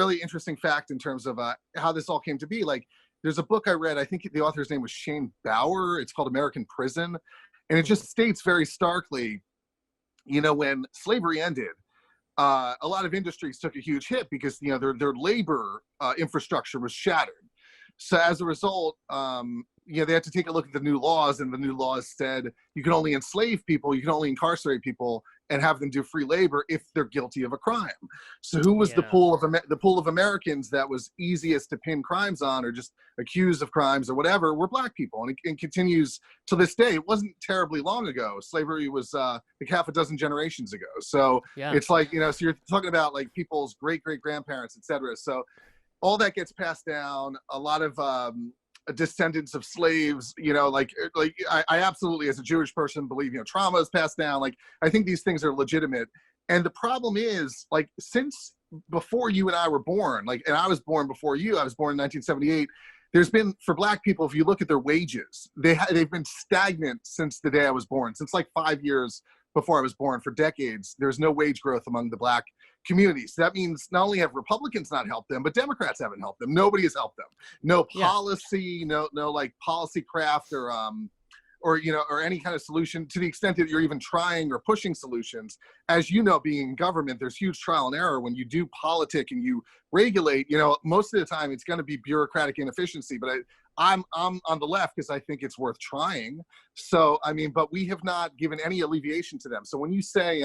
really interesting fact in terms of how this all came to be. Like, there's a book I read. I think the author's name was Shane Bauer. It's called American Prison, and it Mhm. just states very starkly, when slavery ended, a lot of industries took a huge hit because their labor infrastructure was shattered. So as a result, they had to take a look at the new laws, and the new laws said you can only enslave people, you can only incarcerate people, and have them do free labor if they're guilty of a crime. So who was the Yeah. pool of Americans that was easiest to pin crimes on, or just accused of crimes or whatever, were black people, and it continues to this day. It wasn't terribly long ago. Slavery was like half a dozen generations ago. So Yeah. it's like, so you're talking about like people's great great grandparents, etc. So all that gets passed down. A lot of descendants of slaves, I absolutely, as a Jewish person, believe trauma is passed down. Like, I think these things are legitimate. And the problem is, like, since before you and I were born, like, and I was born before you, I was born in 1978. There's been, for black people, if you look at their wages, they've been stagnant since the day I was born, since like 5 years before I was born. For decades, there's no wage growth among the black communities. That means not only have Republicans not helped them, but Democrats haven't helped them. Nobody has helped them. No Yeah. policy, no like policy craft or any kind of solution, to the extent that you're even trying or pushing solutions. As you know, being in government, there's huge trial and error when you do politic and you regulate. Most of the time it's going to be bureaucratic inefficiency, but I'm on the left because I think it's worth trying. So I mean, but we have not given any alleviation to them. So when you say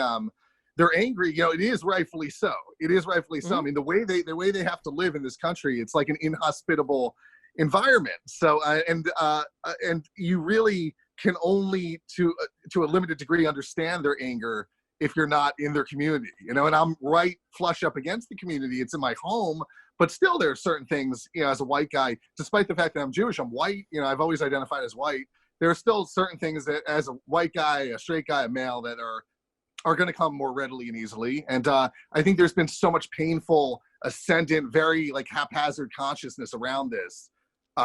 they're angry, it is rightfully so. It is rightfully so. I Mhm. mean, the way they have to live in this country, it's like an inhospitable environment. So and you really can only to a limited degree understand their anger if you're not in their community. And I'm right flush up against the community. It's in my home, but still there are certain things, as a white guy, despite the fact that I'm Jewish, I'm white, I've always identified as white. There are still certain things that, as a white guy, a straight guy, a male, that are going to come more readily and easily. And I think there's been so much painful, ascendant, very like haphazard consciousness around this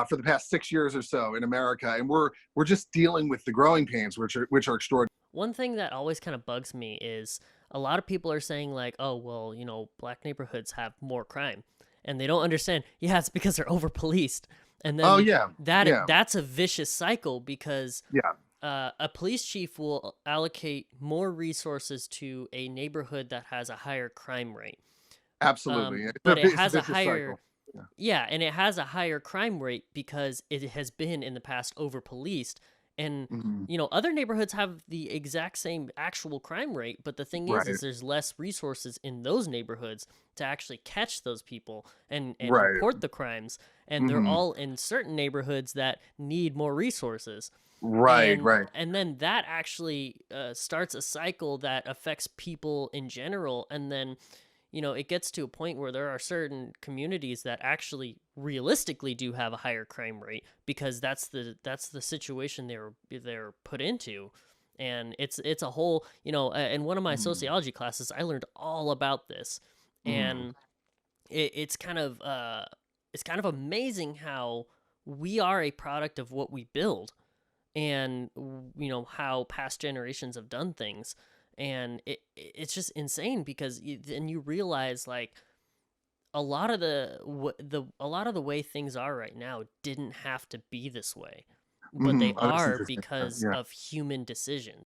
for the past 6 years or so in America, and we're just dealing with the growing pains, which are extraordinary. One thing that always kind of bugs me is a lot of people are saying like, "Oh, well, black neighborhoods have more crime." And they don't understand. Yeah, it's because they're over policed. And Oh then yeah, yeah, that's a vicious cycle because yeah, a police chief will allocate more resources to a neighborhood that has a higher crime rate. absolutely. But it It's a has a vicious higher, cycle. Yeah. yeah, and it has a higher crime rate because it has been in the past over policed. And Mm-hmm. other neighborhoods have the exact same actual crime rate, but the thing is Right, there's less resources in those neighborhoods to actually catch those people and right. report the crimes, and they're Mm-hmm. all in certain neighborhoods that need more resources. Right, and right. and then that actually starts a cycle that affects people in general, and then it gets to a point where there are certain communities that actually realistically do have a higher crime rate because that's the situation they're put into. And it's a whole, in one of my Mm-hmm. sociology classes I learned all about this. Mm-hmm. And it's kind of amazing how we are a product of what we build, and how past generations have done things. And it's just insane because then you realize like a lot of the way things are right now didn't have to be this way, but they Mm-hmm. Oh, that's are interesting. because Yeah. of human decisions.